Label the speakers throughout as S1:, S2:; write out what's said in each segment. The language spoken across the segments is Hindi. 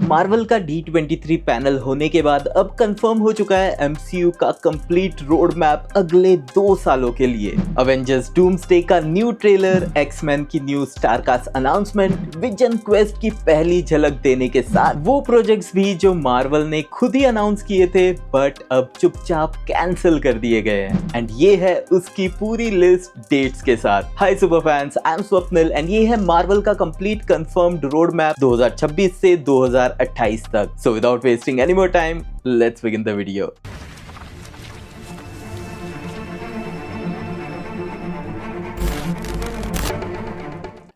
S1: मार्वल का D23 पैनल होने के बाद अब कंफर्म हो चुका है MCU का कंप्लीट रोड मैप अगले 2 सालों के लिए। अवेंजर्स डूम्सडे का न्यू ट्रेलर, एक्समैन की new star cast announcement, vision quest की पहली झलक देने के साथ वो प्रोजेक्ट्स भी जो मार्वल ने खुद ही अनाउंस किए थे बट अब चुपचाप कैंसिल कर दिए गए हैं। एंड ये है उसकी पूरी लिस्ट डेट्स के साथ। Hi super fans, I am Swapnil and ये है मार्वल का कंप्लीट कंफर्म्ड रोड मैप 2026 से 2028 तक। So without wasting any more time, let's begin the video.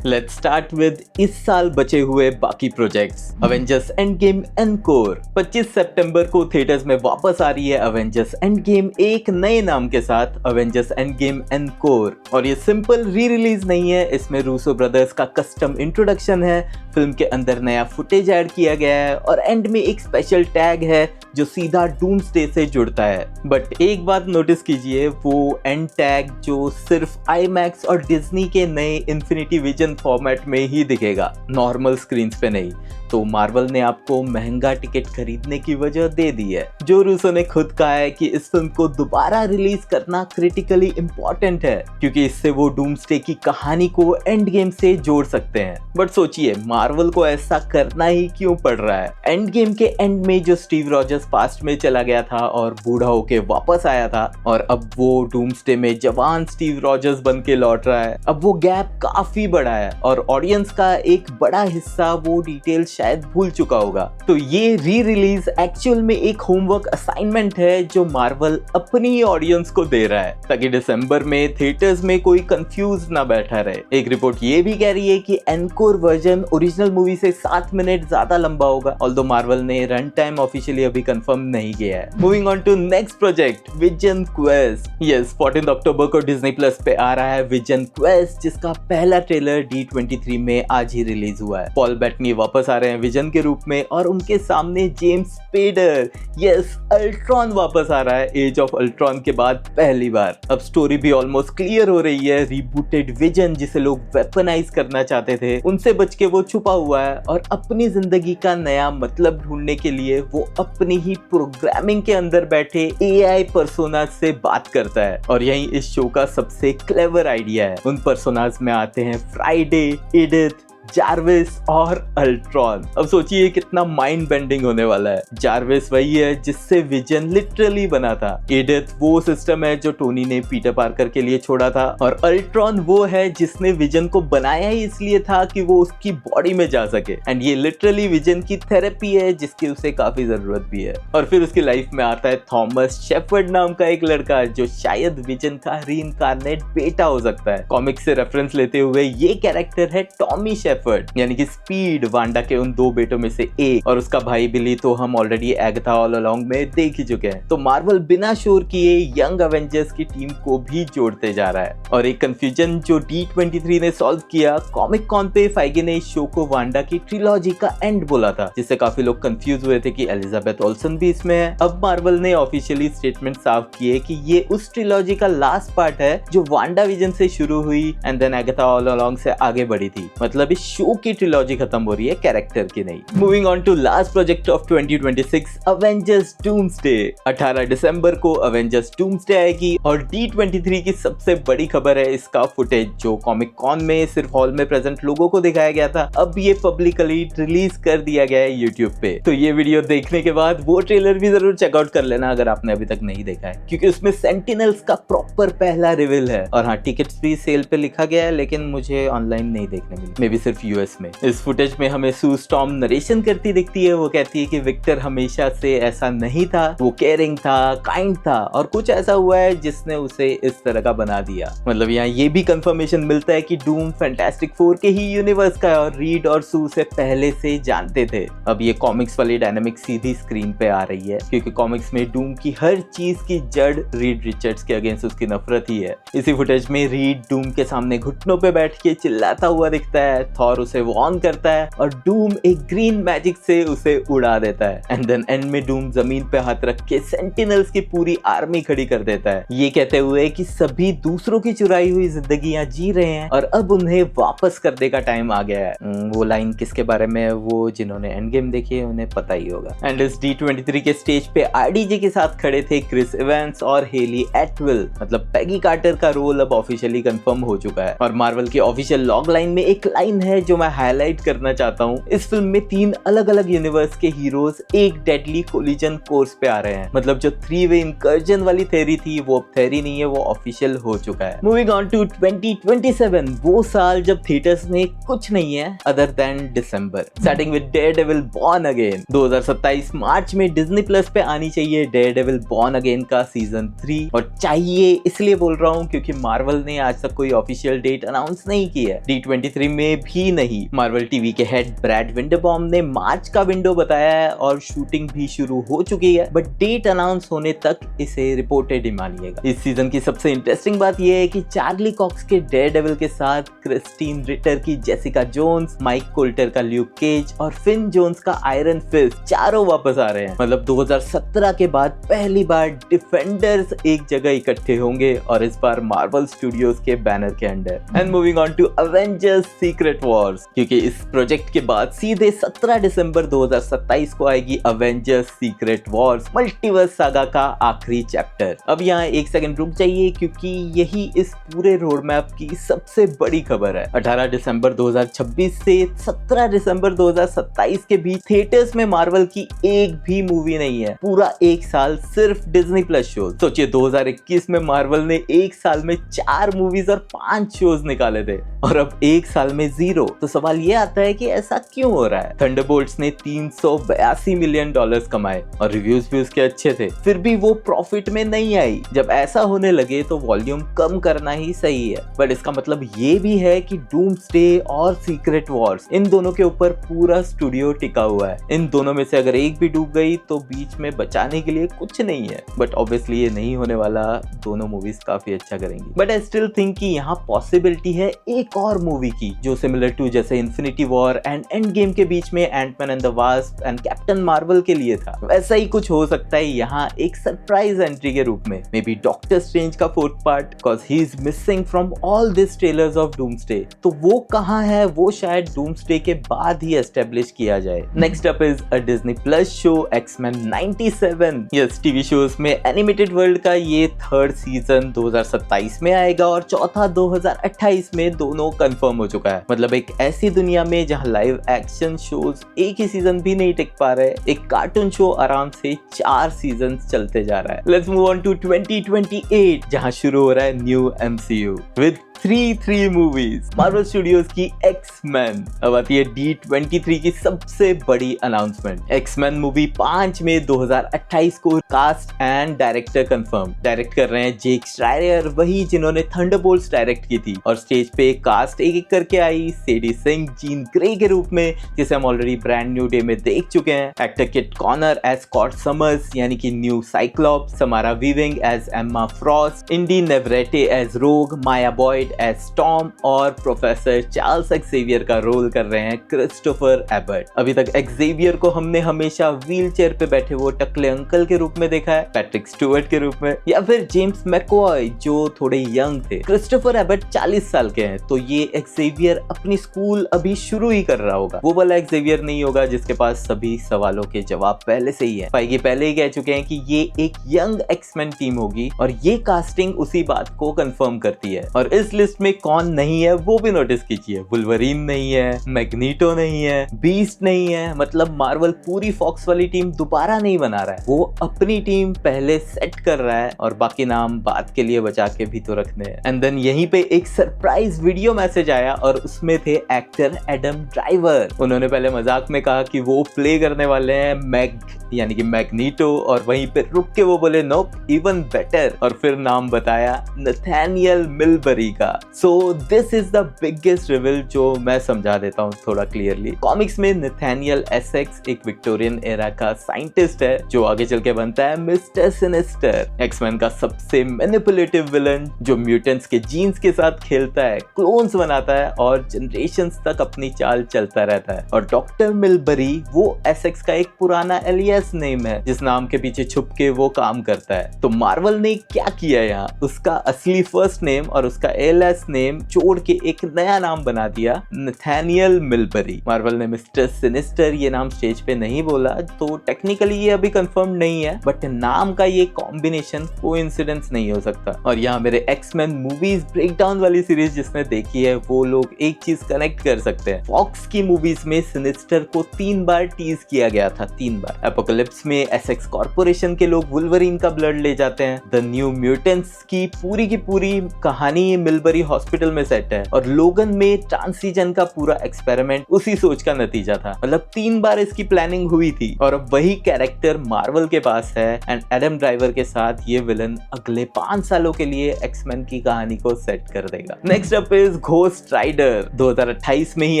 S1: Let's start with इस साल बचे हुए बाकी projects. Avengers end game encore 25 सितंबर को थिएटर्स में वापस आ रही है। अवेंजर्स एंड गेम एक नए नाम के साथ, अवेंजर्स एंड गेम एनकोर। और ये सिंपल री रिलीज नहीं है, इसमें रूसो ब्रदर्स का कस्टम इंट्रोडक्शन है, फिल्म के अंदर नया फुटेज ऐड किया गया है और एंड में एक स्पेशल टैग है जो सीधा डूम्सडे से जुड़ता है। बट एक बात नोटिस कीजिए, वो एंड टैग जो सिर्फ आईमैक्स और डिज्नी के नए इन्फिनिटी विजन फॉर्मेट में ही दिखेगा, नॉर्मल स्क्रीन्स पे नहीं। तो मार्वल ने आपको महंगा टिकट खरीदने की वजह दे दी है। जो रूसो ने खुद कहा है कि इस फिल्म को दोबारा रिलीज करना क्रिटिकली इंपॉर्टेंट है क्योंकि इससे वो डूम्सडे की कहानी को एंड गेम से जोड़ सकते हैं। बट सोचिए, मार्वल को ऐसा करना ही क्यों पड़ रहा है? एंड गेम के एंड में जो स्टीव रॉजर्स पास्ट में चला गया था और बूढ़ा होके वापस आया था और अब वो डूम्सडे में जवान स्टीव रॉजर्स बन के लौट रहा है, अब वो गैप काफी बड़ा है और ऑडियंस का एक बड़ा हिस्सा वो डिटेल शायद भूल चुका होगा। तो ये री रिलीज एक्चुअल में एक होमवर्क असाइनमेंट है जो मार्वल अपनी ऑडियंस को दे रहा है ताकि दिसंबर में थिएटर्स में कोई कंफ्यूज ना बैठा रहे। एक रिपोर्ट ये भी कह रही है कि एनकोर वर्जन ओरिजिनल मूवी से 7 मिनट ज्यादा लंबा होगा, ऑल्दो मार्वल ने रन टाइम ऑफिशियली अभी कंफर्म नहीं किया है। Moving on to next project, Vision Quest. Yes, 14 अक्टूबर को डिज्नी प्लस पे आ रहा है विजन क्वेस्ट, जिसका पहला ट्रेलर D23 में आज ही रिलीज हुआ है। पॉल बेटनी वापस आ रहे हैं विजन के रूप में और उनके सामने जेम्स स्पेडर। यस, अल्ट्रॉन वापस आ रहा है एज ऑफ अल्ट्रॉन के बाद पहली बार। अब स्टोरी भी ऑलमोस्ट क्लियर हो रही है। रिबूटेड विजन जिसे लोग वेपनाइज करना चाहते थे, उनसे बच के वो छुपा हुआ है और अपनी जिंदगी का नया मतलब ढूंढने के लिए वो अपनी ही प्रोग्रामिंग के अंदर बैठे AI पर्सोनाज से बात करता है। और यही इस शो का सबसे क्लेवर आइडिया है। उन पर्सोनाज में आते हैं फ्राइडे, एडिथ, जार्विस और अल्ट्रॉन। अब सोचिए कितना माइंड बेंडिंग होने वाला है। जार्विस वही है जिससे विजन लिटरली बना था, एडिथ वो सिस्टम है जो टोनी ने पीटर पार्कर के लिए छोड़ा था और अल्ट्रॉन वो है जिसने विजन को बनाया ही इसलिए था कि वो उसकी बॉडी में जा सके। एंड ये लिटरली विजन की थेरेपी है जिसकी उसे काफी जरूरत भी है। और फिर उसकी लाइफ में आता है थॉमस शेफर्ड नाम का एक लड़का जो शायद विजन का रीइंकार्नेट बेटा हो सकता है। कॉमिक्स से रेफरेंस लेते हुए ये कैरेक्टर है टॉमी शेफर्ड, यानी कि स्पीड, वांडा के उन 2 बेटों में से एक, और उसका भाई बिली तो हम ऑलरेडी एगाथा ऑल अलोंग में देख ही चुके हैं। तो मार्वल बिना शोर किए यंग अवेंजर्स की टीम को भी जोड़ते जा रहा है। और एक कंफ्यूजन जो D23 ने सॉल्व किया, कॉमिक कॉन पे फाइगे ने इस शो को वांडा की ट्रिलॉजी का एंड बोला था, जिससे काफी लोग कंफ्यूज हुए थे कि एलिजाबेथ ओल्सन भी इसमें है। अब मार्वल ने ऑफिशियली स्टेटमेंट साफ किए कि ये उस ट्रिलॉजी का लास्ट पार्ट है जो वांडा विजन से शुरू हुई and then Agatha All Along से आगे बढ़ी थी। मतलब इस शो की ट्रिलॉजी खत्म हो रही है, कैरेक्टर की नहीं। Moving on to last project of 2026, Avengers Doomsday. 18 दिसंबर को अवेंजर्स डूम्सडे आएगी और D23 की सबसे बड़ी खबर है इसका फुटेज जो कॉमिक कॉन में सिर्फ हॉल में प्रेजेंट लोगों को दिखाया गया था, अब ये पब्लिकली रिलीज कर दिया गया है YouTube पे। तो ये वीडियो देखने के बाद वो ट्रेलर भी जरूर चेकआउट कर लेना अगर आपने अभी तक नहीं देखा है, क्योंकि उसमें सेंटिनल्स का प्रॉपर पहला रिवील है। और हाँ, टिकट्स भी सेल पे लिखा गया है लेकिन मुझे ऑनलाइन नहीं देखने मिली, मे बी सिर्फ US में। इस फुटेज में हमें सू स्टॉर्म नरेशन करती दिखती है। वो कहती है कि विक्टर हमेशा से ऐसा नहीं था, वो केयरिंग था, काइंड था और कुछ ऐसा हुआ है जिसने उसे इस तरह का बना दिया। मतलब यहाँ ये भी कंफर्मेशन मिलता है कि डूम फैंटास्टिक 4 के ही यूनिवर्स का है और रीड और सू से पहले से जानते थे। अब ये कॉमिक्स वाली डायनामिक सीधी स्क्रीन पे आ रही है क्योंकि कॉमिक्स में डूम की हर चीज की जड़ रीड रिचर्ड्स के अगेंस्ट उसकी नफरत ही है। इसी फुटेज में रीड डूम के सामने घुटनों पे बैठ के चिल्लाता हुआ दिखता है। थॉर उसे वार्न करता है और डूम एक ग्रीन मैजिक से उसे उड़ा देता है। एंड देन एंड में डूम जमीन पे हाथ रख के सेंटिनल्स की पूरी आर्मी खड़ी कर देता है, ये कहते हुए कि सभी दूसरों की चुराई हुई जिंदगियां जी रहे हैं और अब उन्हें वापस करने का टाइम आ गया है। वो लाइन किसके बारे में है, वो जिन्होंने एंड गेम देखी है उन्हें पता ही होगा। एंड इस D23 के स्टेज पे आरडीजे के साथ खड़े थे क्रिस इवेंस और हेली एटविल, मतलब पैगी कार्टर का रोल अब ऑफिशियली कंफर्म हो चुका है। और मार्वल की ऑफिशियल लॉग लाइन में एक लाइन है जो मैं हाईलाइट करना चाहता हूँ। इस फिल्म में 3 अलग अलग यूनिवर्स के हीरोज एक डेडली कोलिजन कोर्स पे आ रहे हैं, मतलब जो 3-वे इंकर्जन वाली थ्योरी थी वो अब थ्योरी नहीं है, वो ऑफिशियल हो चुका है। मूविंग ऑन टू 2027, वो साल जब थिएटर्स में कुछ नहीं है other than December. Starting with Daredevil born again. 2027 मार्च में डिज्नी प्लस पे आनी चाहिए डेयरडेविल बॉर्न अगेन का सीजन 3, और चाहिए इसलिए बोल रहा हूँ क्योंकि मार्वल ने आज तक कोई ऑफिशियल डेट अनाउंस नहीं की है, D23 में भी नहीं। मार्वल टीवी के हेड ब्रैड विंडरबॉम ने मार्च का विंडो बताया है और शूटिंग भी शुरू हो चुकी है, बट डेट अनाउंस होने तक इसे रिपोर्टेड ही मानिएगा। इस सीजन की सबसे इंटरेस्टिंग बात यह है कि चार्ली कॉक्स के डेयरडेविल के साथ क्रिस्टीन रिटर की जेसिका जोन्स, माइक कोल्टर का ल्यूक केज और फिन जोन्स का आयरन फिस्ट चारों वापस आ रहे हैं। मतलब 2017 के बाद पहली बार डिफेंडर्स एक जगह इकट्ठे होंगे और इस बार मार्वल स्टूडियोज के बैनर के under. And moving on to Avengers Secret Wars, क्योंकि इस प्रोजेक्ट के बाद सीधे 17 दिसंबर 2027 को आएगी Avengers Secret Wars multiverse saga का आखिरी चैप्टर। अब यहाँ एक सेकंड रुक जाइए क्योंकि यही इस पूरे रोड मैप की सबसे बड़ी खबर है। 18 दिसंबर 2026 से 17 दिसंबर 2027 के बीच थिएटर्स में मार्वल की एक भी मूवी नहीं है, पूरा एक साल सिर्फ डिज्नी प्लस शो। सोचिए 2021 में मार्वल ने एक साल में 4 मूवीज और 5 शोज निकाले थे और अब एक साल में 0। तो सवाल ये आता है कि ऐसा क्यों हो रहा है। थंडरबोल्ट्स ने $382 मिलियन कमाए और रिव्यूज भी उसके अच्छे थे, फिर भी वो प्रॉफिट में नहीं आई। जब ऐसा होने लगे तो वॉल्यूम कम करना ही सही है, बट इसका मतलब ये भी है कि डूम्सडे और सीक्रेट वॉर्स इन दोनों के ऊपर पूरा स्टूडियो टिका हुआ है। इन दोनों में से अगर एक भी डूब गई तो बीच में बचाने के लिए कुछ नहीं है, बट ऑब्वियसली ये नहीं होने वाला, दोनों मूवीज काफी अच्छा करेंगी। बट आई स्टिल थिंक कि यहाँ पॉसिबिलिटी है एक और मूवी की जो सिमिलर टू जैसे Infinity War and Endgame के बीच में Ant Man and the Wasp and Captain Marvel के लिए था, वैसा ही कुछ हो सकता है यहाँ एक सरप्राइज एंट्री के रूप में। मे बी डॉक्टर स्ट्रेंज का 4th part, because he is missing from all this trailers of doomsday. तो वो कहाँ है, वो शायद डूम्सडे के बाद ही एस्टेब्लिश किया जाए। Next up is a Disney Plus show X Men 97। Yes, TV shows में एनिमेटेड वर्ल्ड का ये 3rd सीजन 2027 में आएगा और चौथा 2028 में, दोनों कंफर्म हो चुका है। मतलब एक ऐसी दुनिया में जहां लाइव एक्शन शोज एक ही सीजन भी नहीं टिक पा रहे, एक कार्टून शो आराम से 4 सीजन चलते जा रहा है। लेट्स मूव ऑन टू 2028 जहां शुरू हो रहा है new MCU with 3 movies. Marvel studios की एक्समैन। अब आती है D23 की सबसे बड़ी अनाउंसमेंट। एक्समैन मूवी 5 मई 2028 को cast and director confirm. Direct कर रहे हैं जेक श्रायर, वही जिन्होंने थंडरबोल्ट्स डायरेक्ट की थी। और स्टेज पे कास्ट एक करके आई सेडी सिंह जीन ग्रे के रूप में, जिसे हम ऑलरेडी ब्रांड न्यू डे में देख चुके हैं। Actor Kit Connor as Scott Summers यानी कि new Cyclops, Samara Weaving as Emma Frost, Indy Navarrette as Rogue, Maya Boyd as Storm और प्रोफेसर चार्ल्स एक्सेवियर का रोल कर रहे हैं क्रिस्टोफर एबर्ट। अभी तक एक्सेवियर को हमने हमेशा व्हीलचेयर पे बैठे वो टकले अंकल के रूप में देखा है, पैट्रिक स्टुअर्ट के रूप में, या फिर जेम्स मैकॉय जो थोड़े यंग थे। क्रिस्टोफर एबर्ट 40 साल के हैं, तो ये एक्सेवियर अपनी स्कूल अभी शुरू ही कर रहा होगा। वो वाला एक्सेवियर नहीं होगा जिसके पास सभी सवालों के जवाब पहले से ही है। फाइगी पहले ही कह चुके हैं कि ये एक यंग एक्समैन टीम होगी और ये कास्टिंग उसी बात को कंफर्म करती है। और इस लिस्ट में कौन नहीं है वो भी नोटिस कीजिए। वुल्वरीन नहीं है, मैग्नीटो नहीं है, बीस्ट नहीं है। मतलब मार्वल पूरी फॉक्स वाली टीम दोबारा नहीं बना रहा है, वो अपनी टीम पहले सेट कर रहा है और बाकी नाम बाद के लिए बचा के भी तो रखने हैं। एंड देन यहीं पे एक सरप्राइज वीडियो मैसेज आया और उसमें थे एक्टर एडम ड्राइवर। उन्होंने पहले मजाक में कहा कि वो प्ले करने वाले हैं मैग यानी कि मैग्नीटो, और वहीं पे रुक के वो बोले नोप इवन बेटर, और फिर नाम बताया नथानियल मिलबरी का। So this is the biggest reveal जो मैं समझा देता हूँ थोड़ा क्लियरली। कॉमिक्स में नथानियल एसेक्स एक विक्टोरियन एरा का साइंटिस्ट है जो आगे चल के बनता है मिस्टर सिनिस्टर, एक्समैन का सबसे मैनिपुलेटिव विलन जो म्यूटेंट्स के जीन्स के साथ खेलता है, क्लोन्स बनाता है और जनरेशंस तक अपनी चाल चलता रहता है। और डॉक्टर मिलबरी वो एसेक्स का एक पुराना एलियास नेम है जिस नाम के पीछे छुप के वो काम करता है। तो मार्वल ने क्या किया यहाँ, उसका असली फर्स्ट नेम और उसका एलियास नेम जोड़ के एक नया नाम बना दिया, नथानियल मिलबरी। मार्वल ने मिस्टर सिनिस्टर ये नाम स्टेज पे नहीं बोला, तो टेक्निकली ये अभी कंफर्म नहीं है, बट नाम का ये कॉम्बिनेशन कोइंसिडेंस नहीं हो सकता। और यहाँ मेरे एक्समैन मूवीज ब्रेकडाउन वाली सीरीज जिसने देखी है वो लोग एक चीज कनेक्ट कर सकते हैं। फॉक्स की मूवीज में सिनिस्टर को 3 बार टीज किया गया था, 3 बार। एपोकलिप्स में एसेक्स कॉर्पोरेशन के लोग वुल्वरीन का ब्लड ले जाते हैं। द न्यू म्यूटेंट्स की पूरी कहानी मिलबरी हॉस्पिटल में सेट है, और लोगन में ट्रांसिजन का पूरा एक्सपेरिमेंट उसी सोच का नतीजा था। मतलब 3 बार इसकी प्लानिंग हुई थी, और अब वही कैरेक्टर मार्वल के पास है, एंड एडम ड्राइवर के साथ ये विलन अगले 5 सालों के लिए एक्समैन की कहानी को सेट कर देगा। Next up is ghost rider. 2028 में ही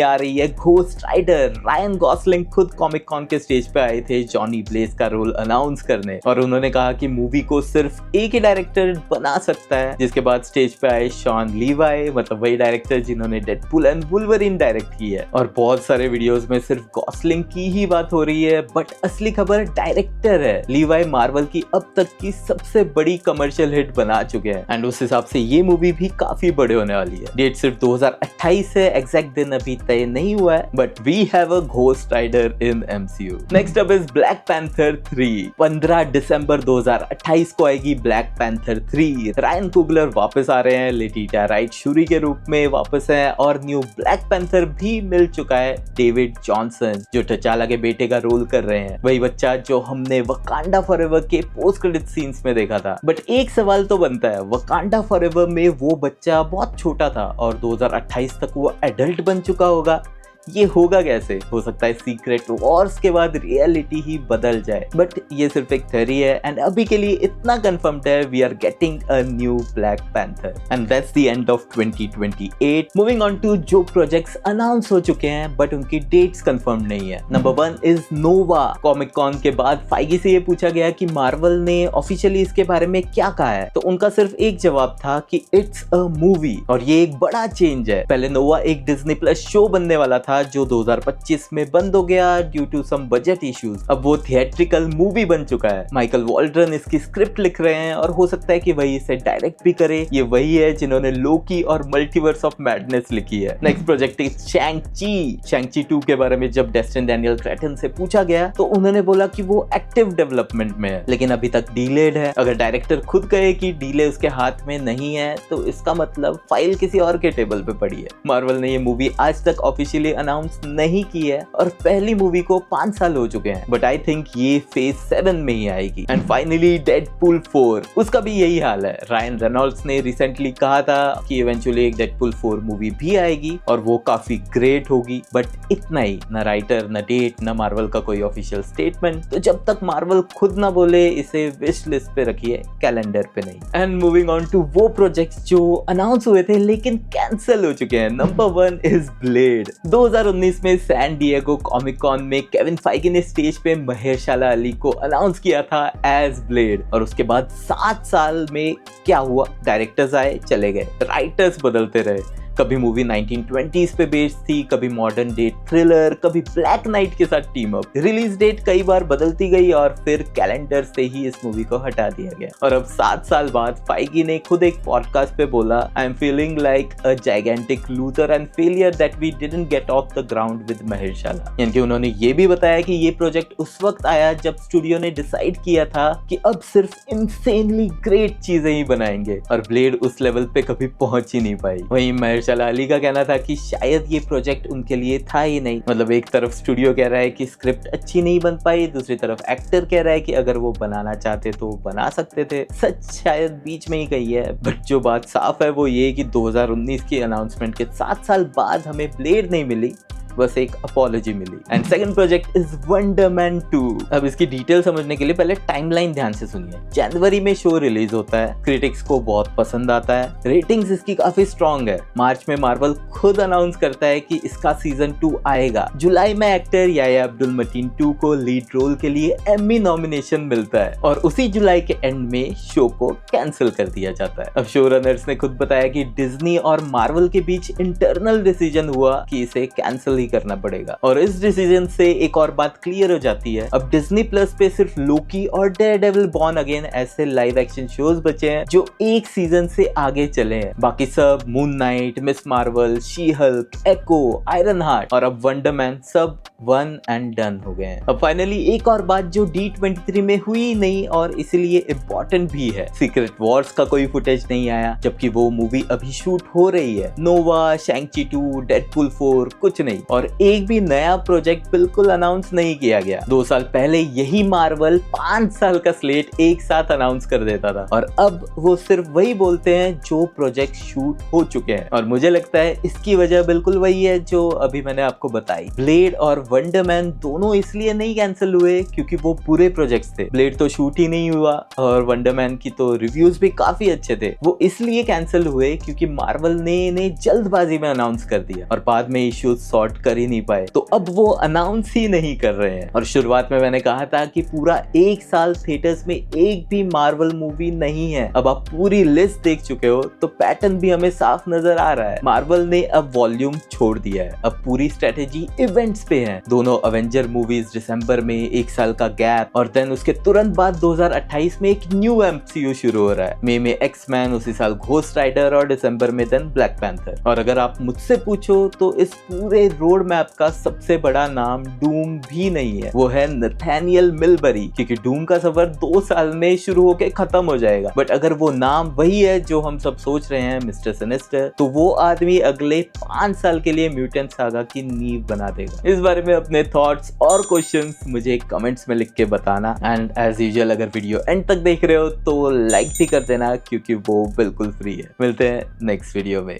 S1: आ रही है घोस्ट राइडर। रायन गॉसलिंग खुद कॉमिक कॉन के स्टेज पे आए थे जॉनी ब्लेज का रोल अनाउंस करने, और उन्होंने कहा कि मूवी को सिर्फ एक ही डायरेक्टर बना सकता है। जिसके बाद स्टेज पे आए शॉन लीवाई, मतलब वही डायरेक्टर जिन्होंने डेडपूल एंड वुल्वरीन डायरेक्ट की है। और बहुत सारे वीडियोस में सिर्फ गॉसलिंग की ही बात हो रही है, बट असली खबर डायरेक्टर है। लीवाई मार्वल की अब तक की सबसे बड़ी कमर्शियल हिट बना चुके हैं, एंड उस हिसाब से ये मूवी भी काफी बड़े होने वाली है। डेट सिर्फ 2028 है, एग्जैक्ट दिन अभी तय नहीं हुआ है, but we have a ghost rider in MCU. Next up is black panther 3। 15 दिसंबर 2028 को आएगी ब्लैक पैंथर 3। रायन कुगलर वापस आ रहे हैं, लेटिटा राइट शूरी के रूप में वापस है, और न्यू ब्लैक पैंथर भी मिल चुका है डेविड जॉनसन जो टचाला के बेटे का रोल कर रहे हैं, वही बच्चा जो हमने वकांडा फॉरएवर के पोस्ट क्रेडिट सीन्स में देखा था। बट एक सवाल तो बनता है, वकांडा फॉरएवर में वो बच्चा बहुत छोटा था और 2028 तक वो एडल्ट बन चुका होगा, ये होगा कैसे? हो सकता है सीक्रेट वॉर्स के बाद रियलिटी ही बदल जाए, बट ये सिर्फ एक थ्योरी है, एंड अभी के लिए इतना कंफर्म्ड है, we are getting a new black panther, and that's the end of 2028। Moving on to जो प्रोजेक्ट्स अनाउंस हो चुके हैं बट उनकी डेट्स कंफर्म नहीं है। Number 1 is Nova. Comic con के बाद फाइगी से ये पूछा गया कि मार्वल ने ऑफिशियली इसके बारे में क्या कहा है, तो उनका सिर्फ एक जवाब था कि इट्स अ मूवी, और ये एक बड़ा चेंज है। पहले नोवा एक डिज्नी प्लस शो बनने वाला था जो 2025 में बंद हो गया due to some budget issues. अब वो थिएट्रिकल मूवी बन चुका है। माइकल वॉल्ड्रन इसकी स्क्रिप्ट लिख रहे हैं, और हो सकता है कि वही इसे डायरेक्ट भी करे। ये वही है जिन्होंने लोकी और मल्टीवर्स ऑफ मैडनेस लिखी है। नेक्स्ट प्रोजेक्ट इज शैंग-ची 2 के बारे में जब डेस्टिन डैनियल क्रेटन से पूछा गया तो उन्होंने बोला कि वो एक्टिव डेवलपमेंट में है, लेकिन अभी तक डिलेड है। अगर डायरेक्टर खुद कहे कि डिले उसके हाथ में नहीं है तो इसका मतलब फाइल किसी और के टेबल पे पड़ी है। मार्वल ने ये मूवी आज तक ऑफिशियली अनाउंस नहीं की है, और पहली मूवी को 5 साल हो चुके हैं, बट आई थिंक ये फेज 7 में ही आएगी। एंड फाइनली डेडपूल 4, उसका भी यही हाल है। रायन रेनॉल्ड्स ने रिसेंटली कहा था कि इवेंचुअली एक डेडपूल 4 मूवी भी आएगी और वो काफी ग्रेट होगी, बट इतना ही, न राइटर न डेट न मार्वल का कोई ऑफिशियल स्टेटमेंट। तो जब तक मार्वल खुद ना बोले इसे विश लिस्ट पे रखिए, कैलेंडर पे नहीं। एंड मूविंग ऑन टू वो प्रोजेक्ट्स जो अनाउंस हुए थे लेकिन कैंसिल हो चुके हैं। Number 1 is blade. 2019 में सैन डिएगो कॉमिक कॉन में केविन फाइगी ने स्टेज पे महेरशाला अली को अनाउंस किया था एज ब्लेड, और उसके बाद 7 साल में क्या हुआ? डायरेक्टर्स आए चले गए, राइटर्स बदलते रहे। कभी मूवी 1920s पे बेस्ड थी, कभी मॉडर्न डे थ्रिलर, कभी ब्लैक नाइट के साथ टीम अप। रिलीज डेट कई बार बदलती गई और फिर कैलेंडर से ही इस मूवी को हटा दिया गया। और अब 7 साल बाद फाइगी ने खुद एक पॉडकास्ट पे बोला, I am feeling like a gigantic loser and failure that we didn't get off the ground with Mahershala. यानी कि उन्होंने ये भी बताया कि ये प्रोजेक्ट उस वक्त आया जब स्टूडियो ने डिसाइड किया था कि अब सिर्फ इंसेनली ग्रेट चीजें ही बनाएंगे, और ब्लेड उस लेवल पे कभी पहुंच ही नहीं पाई। वहीं महेरशाला अली का कहना था कि शायद ये प्रोजेक्ट उनके लिए था ही नहीं। मतलब एक तरफ स्टूडियो कह रहा है कि स्क्रिप्ट अच्छी नहीं बन पाई, दूसरी तरफ एक्टर कह रहा है कि अगर वो बनाना चाहते तो बना सकते थे। सच शायद बीच में ही कही है, बट जो बात साफ है वो ये कि 2019 की अनाउंसमेंट के 7 साल बाद हमें ब्लेड नहीं मिली, बस एक अपॉलॉजी मिली। And second project is Wonder Man 2। अब इसकी डिटेल समझने के लिए पहले टाइमलाइन ध्यान से सुनिए। जनवरी में शो रिलीज होता है, क्रिटिक्स को बहुत पसंद आता है, रेटिंग्स इसकी काफी स्ट्रॉन्ग है। मार्च में मार्वल खुद अनाउंस करता है कि इसका सीजन 2 आएगा। जुलाई में एक्टर याया अब्दुल मतीन 2 को लीड रोल के लिए एमी नॉमिनेशन मिलता है और उसी जुलाई के एंड में शो को कैंसिल कर दिया जाता है। अब शो रनर्स ने खुद बताया कि डिज्नी और मार्वल के बीच इंटरनल डिसीजन हुआ कि इसे कैंसिल ही करना पड़ेगा और इस डिसीजन से एक और बात क्लियर हो जाती है। अब डिज्नी प्लस पे सिर्फ लोकी और डेयरडेविल बॉर्न अगेन ऐसे लाइव एक्शन शोज बचे हैं जो एक सीजन से आगे चले हैं। बाकी सब moon night, miss Marvel, she Hulk, echo, iron heart और अब वंडर मैन सब वन एंड डन हो गए हैं। अब फाइनली एक और बात जो D23 में हुई नहीं और इसीलिए इम्पोर्टेंट भी है, सीक्रेट वॉर्स का कोई फुटेज नहीं आया जबकि वो मूवी अभी शूट हो रही है। नोवा, शैंग-ची 2, डेडपूल 4 कुछ नहीं और एक भी नया प्रोजेक्ट बिल्कुल अनाउंस नहीं किया गया। 2 साल पहले यही मार्वल 5 साल का स्लेट एक साथ अनाउंस कर देता था और अब वो सिर्फ वही बोलते हैं जो प्रोजेक्ट शूट हो चुके हैं और मुझे लगता है इसकी वजह बिल्कुल वही है जो अभी मैंने आपको बताई। ब्लेड और वंडर मैन दोनों इसलिए नहीं कैंसिल हुए क्योंकि वो पूरे प्रोजेक्ट्स थे। ब्लेड तो शूट ही नहीं हुआ और वंडर मैन की तो रिव्यूज भी काफी अच्छे थे। वो इसलिए कैंसिल हुए क्योंकि मार्वल ने इन्हें जल्दबाजी में अनाउंस कर दिया और बाद में इश्यूज सॉर्ट कर ही नहीं पाए, तो अब वो अनाउंस ही नहीं कर रहे हैं। और शुरुआत में मैंने कहा था कि पूरा 1 साल थिएटर्स में एक भी मार्वल मूवी नहीं है। अब आप पूरी लिस्ट देख चुके हो तो पैटर्न भी हमें साफ नजर आ रहा है। मार्वल ने अब वॉल्यूम छोड़ दिया है, अब पूरी स्ट्रेटेजी इवेंट्स पे है। दोनों अवेंजर मूवीज दिसंबर में, 1 साल का गैप और देन उसके तुरंत बाद 2028 में एक न्यू MCU शुरू हो रहा है। मई में एक्स-मैन, उसी साल घोस्ट राइडर और दिसंबर में देन ब्लैक पैंथर। और अगर आप मुझसे पूछो तो इस पूरे रोड मैप का सबसे बड़ा नाम डूम भी नहीं है, वो है नथानियल मिलबरी, क्योंकि डूम का सफर 2 साल में शुरू होके खत्म हो जाएगा। बट अगर वो नाम वही है जो हम सब सोच रहे हैं, मिस्टर सिनिस्टर, तो वो आदमी अगले 5 साल के लिए म्यूटेंट सागा की नींव बना देगा। इस बारे में अपने थॉट्स और क्वेश्चंस मुझे कमेंट्स में लिख के बताना एंड एज यूजुअल अगर वीडियो एंड तक देख रहे हो तो लाइक भी कर देना क्योंकि वो बिल्कुल फ्री है। मिलते हैं नेक्स्ट वीडियो में।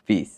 S1: पीस।